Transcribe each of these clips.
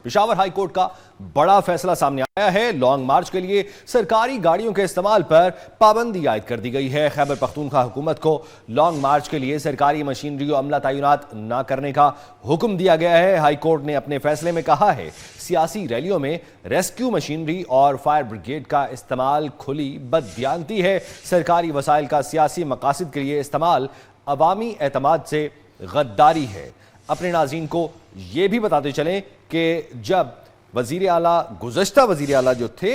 Peshawar high court का बड़ा फैसला सामने आया है। लॉन्ग मार्च के लिए सरकारी गाड़ियों के इस्तेमाल पर पाबंदी आयद कर दी गई है। खैबर पख्तूनख्वा हुकूमत को लॉन्ग मार्च के लिए सरकारी मशीनरी और अमला तैनात न करने का हुक्म दिया गया है। हाई कोर्ट ने अपने फैसले में कहा है, सियासी रैलियों में रेस्क्यू मशीनरी और फायर ब्रिगेड का इस्तेमाल खुली बददियानती है। सरकारी वसाइल का सियासी मकासद के लिए इस्तेमाल अवामी एतमाद से गद्दारी है। अपने नाज़रीन को ये भी बताते चलें कि जब वज़ीर आला गुज़श्ता वज़ीर आला जो थे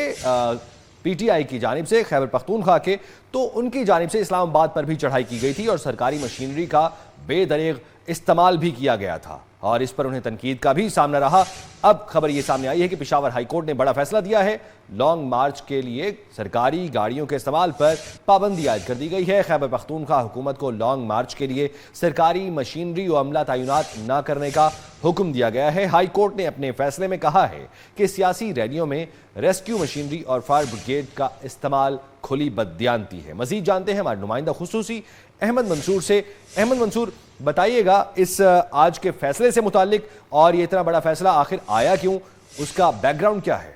पीटीआई की जानिब से खैबर पख्तूनख्वा के, तो उनकी जानिब से इस्लामाबाद पर भी चढ़ाई की गई थी और सरकारी मशीनरी का बेदरीग इस्तेमाल भी किया गया था और इस पर उन्हें तनकीद का भी सामना रहा। अब खबर ये सामने आई है कि पेशावर हाई कोर्ट ने बड़ा फैसला दिया है। लॉन्ग मार्च के लिए सरकारी गाड़ियों के इस्तेमाल पर पाबंदी आयद कर दी गई है। खैबर पख्तूनख्वा हुकूमत को लॉन्ग मार्च के लिए सरकारी मशीनरी और अमला तैनात न करने का हुक्म दिया गया है। हाई कोर्ट ने अपने फैसले में कहा है कि सियासी रैलियों में रेस्क्यू मशीनरी और फायर ब्रिगेड का इस्तेमाल खुली बददियानती है। मजीद जानते हैं हमारे नुमाइंदा खुसूसी अहमद मंसूर से। अहमद मंसूर, बताइएगा इस आज के फैसले से मुतालिक, और ये इतना बड़ा फैसला आखिर आया क्यों, उसका बैकग्राउंड क्या है?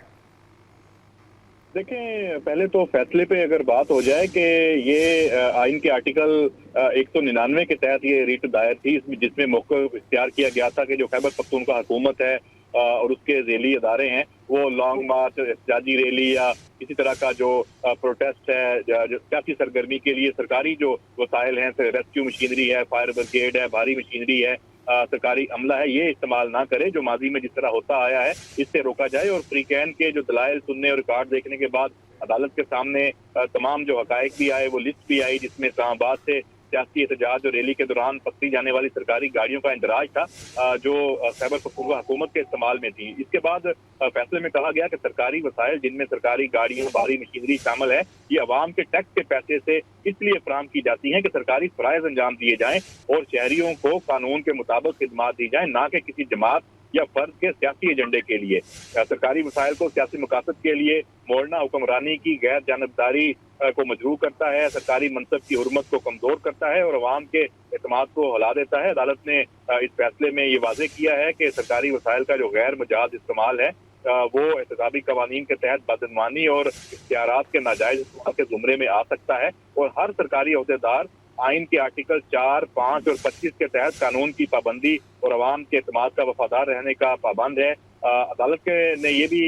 देखें, पहले तो फैसले पे अगर बात हो जाए कि ये आइन के आर्टिकल 199 के तहत ये रिट दायर थी, जिसमें मौका इख्तियार किया गया था कि जो खैबर पख्तूनख्वा हुकूमत है और उसके झेली अदारे हैं वो लॉन्ग मार्च, एहतजाजी रैली या किसी तरह का जो प्रोटेस्ट है, जो सियासी सरगर्मी के लिए सरकारी जो वसाइल हैं, रेस्क्यू मशीनरी है, फायर ब्रिगेड है, भारी मशीनरी है, सरकारी अमला है, ये इस्तेमाल ना करे। जो माजी में जिस तरह होता आया है इससे रोका जाए। और फ्रीकैन के जो दलाइल सुनने और रिकॉर्ड देखने के बाद अदालत के सामने तमाम जो हकायक भी आए, वो लिस्ट भी आई, जिसमें इस्लामाबाद से सियासी एहतजाज और रैली के दौरान पकड़ी जाने वाली सरकारी गाड़ियों का इंदराज था जो खैबर पख्तूनख्वा हुकूमत के इस्तेमाल में थी। इसके बाद फैसले में कहा गया कि सरकारी वसाइल जिनमें सरकारी गाड़ियों, भारी मशीनरी शामिल है, ये अवाम के टैक्स के पैसे से इसलिए फराहम की जाती हैं कि सरकारी फराइज अंजाम दिए जाएं और शहरियों को कानून के मुताबिक खिदमात दी जाए, ना कि किसी जमात या फर्द के सियासी एजेंडे के लिए। सरकारी वसाइल को सियासी मकासद के लिए मोड़ना हुक्मरानी की गैर जानबदारी को मजरूह करता है, सरकारी मनसब की हुर्मत को कमजोर करता है और अवाम के एतमाद को हिला देता है। अदालत ने इस फैसले में ये वाज़ेह किया है कि सरकारी वसाइल का जो गैर मजाज इस्तेमाल है वो एहतसाबी कवानीन के तहत बदअनवानी और इख्तियारात के नाजायज इस्तेमाल के जुमरे में आ सकता है और हर सरकारी अहदेदार आइन के आर्टिकल 4, 5 और 25 के तहत कानून की पाबंदी और अवाम के एतमाद का वफादार रहने का पाबंद है। अदालत ने ये भी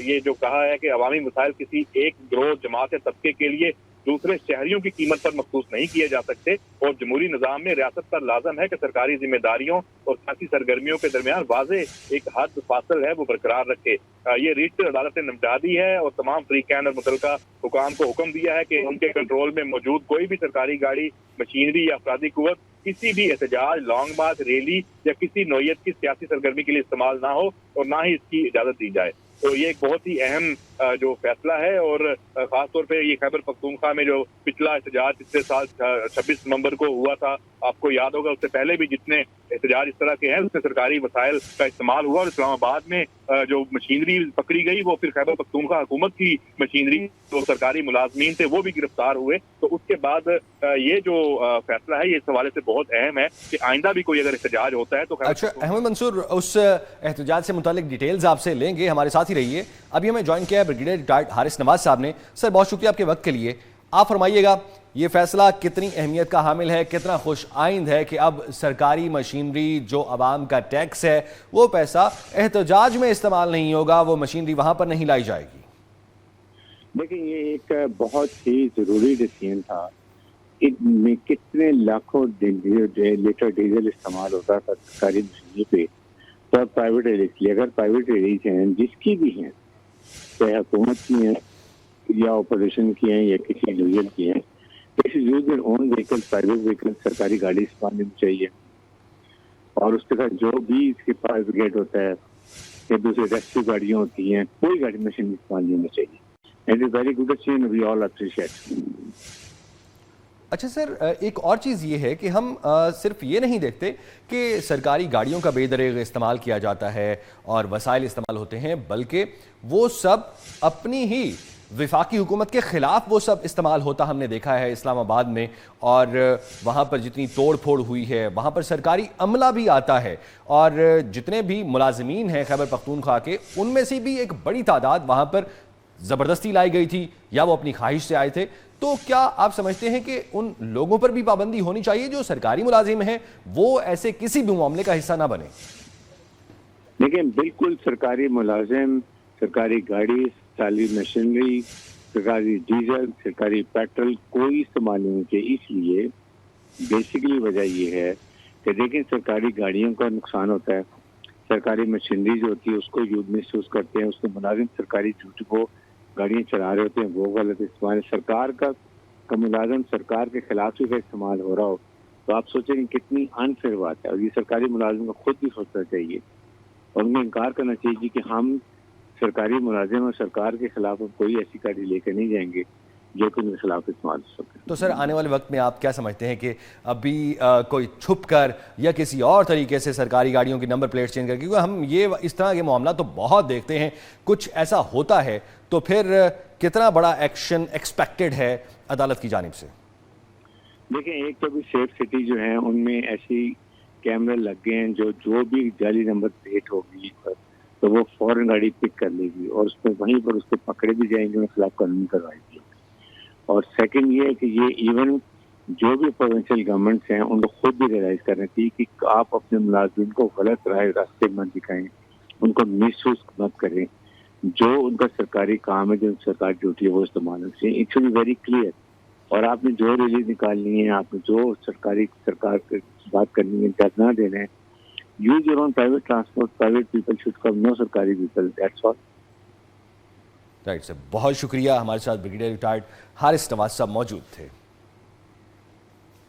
ये जो कहा है कि अवामी मसाइल किसी एक गिरोह, जमात या तबके के लिए दूसरे शहरियों की कीमत पर मखसूस नहीं किए जा सकते और जमहूरी निज़ाम में रियासत पर लाजम है कि सरकारी जिम्मेदारियों और सियासी सरगर्मियों के दरमियान वाज़ेह एक हद फासिल है वो बरकरार रखे। ये रिट अदालत ने निपटा दी है और तमाम फ्रीकैन और मुतलका हुकाम को हुक्म दिया है कि उनके कंट्रोल में मौजूद कोई भी सरकारी गाड़ी, मशीनरी या अफरादी कुव्वत किसी भी एहतजाज, लॉन्ग मार्च, रैली या किसी नौयत की सियासी सरगर्मी के लिए इस्तेमाल ना हो और ना ही इसकी इजाज़त दी जाए। तो ये एक बहुत ही अहम जो फैसला है और खासतौर पे ये खैबर पख्तूनख्वा में जो पिछला एहतजाज पिछले साल 26 नवंबर को हुआ था, आपको याद होगा, उससे पहले भी जितने एहतजाज इस तरह के हैं उसमें सरकारी वसाइल का इस्तेमाल हुआ और इस्लामाबाद में जो मशीनरी पकड़ी गई वो फिर खैबर पख्तूनख्वा हुकूमत की मशीनरी, जो सरकारी मुलाजमीन थे वो भी गिरफ्तार हुए। तो उसके बाद ये जो फैसला है ये इस हवाले से बहुत अहम है कि आइंदा भी कोई अगर एहतजाज होता है तो। अच्छा अहमद मंसूर, उस एहतजाज से मुतालिक डिटेल्स आपसे लेंगे, हमारे साथ ही रहिए। अभी हमें ज्वाइन किया है ब्रिगेडियर रिटायर्ड हारिस नवाज साहब ने। सर, बहुत शुक्रिया आपके वक्त के लिए। आप फरमाइएगा, ये फैसला कितनी अहमियत का हामिल है, कितना खुश आइंद है कि अब सरकारी मशीनरी जो अवाम का टैक्स है वो पैसा एहतजाज में इस्तेमाल नहीं होगा, वो मशीनरी वहां पर नहीं लाई जाएगी? देखिए, ये एक बहुत ही जरूरी डिसीजन था। इनमें कितने लाखों लीटर डीजल इस्तेमाल होता था सरकारी मशीनरी पे, तो प्राइवेट रैलीज के लिए, अगर प्राइवेट रैलीज हैं जिसकी भी हैं, चाहे हुकूमत की हैं या अपोजिशन की हैं या किसी यूनियन की हैं, use their own vehicle, private vehicle, सरकारी गाड़ी इस्तेमाल होनी चाहिए। और उसके साथ जो भी इसके फायर ब्रिगेड होता है या दूसरी रेस्क्यू गाड़ियाँ होती हैं, कोई गाड़ी मशीन इस्तेमाल नहीं होनी चाहिए। इट इज वेरी गुड चीज, वी ऑल अप्रिशिएट। अच्छा सर, एक और चीज़ ये है कि हम सिर्फ ये नहीं देखते कि सरकारी गाड़ियों का बेदरीग इस्तेमाल किया जाता है और वसाइल इस्तेमाल होते हैं, बल्कि वो सब अपनी ही वफाकी हुकूमत के ख़िलाफ़ वो सब इस्तेमाल होता हमने देखा है इस्लामाबाद में, और वहाँ पर जितनी तोड़ फोड़ हुई है वहाँ पर सरकारी अमला भी आता है, और जितने भी मुलाजिमीन हैं खैबर पख्तूनख्वा के उनमें से भी एक बड़ी तादाद वहाँ पर ज़बरदस्ती लाई गई थी या वो अपनी ख्वाहिश से आए थे। तो क्या आप समझते हैं कि उन लोगों पर भी पाबंदी होनी चाहिए जो सरकारी मुलाजिम हैं, वो ऐसे किसी भी मामले का हिस्सा ना बने? देखिए, बिल्कुल सरकारी मुलाजिम, सरकारी गाड़ी, सरकारी मशीनरी, सरकारी डीजल, सरकारी पेट्रोल कोई इस्तेमाल नहीं होना चाहिए। इसलिए बेसिकली वजह ये है कि देखिए, सरकारी गाड़ियों का नुकसान होता है, सरकारी मशीनरी जो होती है उसको यूज मिसयूज करते हैं, उसको मुलाजिम सरकारी ड्यूटी को गाड़ियाँ चला रहे होते हैं, वो गलत इस्तेमाल। सरकार का मुलाजिम सरकार के खिलाफ ही इस्तेमाल हो रहा हो तो आप सोचेंगे कितनी अनफेयर बात है। और ये सरकारी मुलाजिम को खुद भी सोचना चाहिए और उन्हें इनकार करना चाहिए कि हम सरकारी मुलाजिम और सरकार के खिलाफ कोई ऐसी गाड़ी लेकर नहीं जाएंगे जो कि उनके खिलाफ इस्तेमाल हो सके। तो सर, आने वाले वक्त में आप क्या समझते हैं कि अभी कोई छुप कर या किसी और तरीके से सरकारी गाड़ियों की नंबर प्लेट चेंज कर, क्योंकि हम ये इस तरह के मामला तो बहुत देखते हैं, कुछ ऐसा होता है तो फिर कितना बड़ा एक्शन एक्सपेक्टेड है अदालत की जानिब से? देखिए, एक तो भी सेफ सिटी जो है उनमें ऐसी कैमरे लग गए हैं जो भी जाली नंबर प्लेट होगी तो वो फौरन गाड़ी पिक कर लेगी और उस पर वहीं पर उसको पकड़े भी जाएंगे, उनके खिलाफ कानूनी कार्रवाई की। और सेकंड ये है कि ये इवन जो भी प्रोविंशियल गवर्नमेंट्स हैं उनको खुद भी रियलाइज करना चाहिए कि आप अपने मुलाजिम को गलत रास्ते मत दिखाएं, उनको मिसयूज मत करें। जो उनका सरकारी काम है, जो सरकारी ड्यूटी है, वो इस्तेमाल होना चाहिए। It should be very clear. और आपने जो रिलीज निकालनी है, आपने जो सरकार की बात करनी है, धरना देना है, use your own private transport, private people should come, no सरकारी vehicle, that's all. Right sir, बहुत शुक्रिया। हमारे साथ ब्रिगेडियर रिटायर्ड हारिस नवाज साहब मौजूद थे।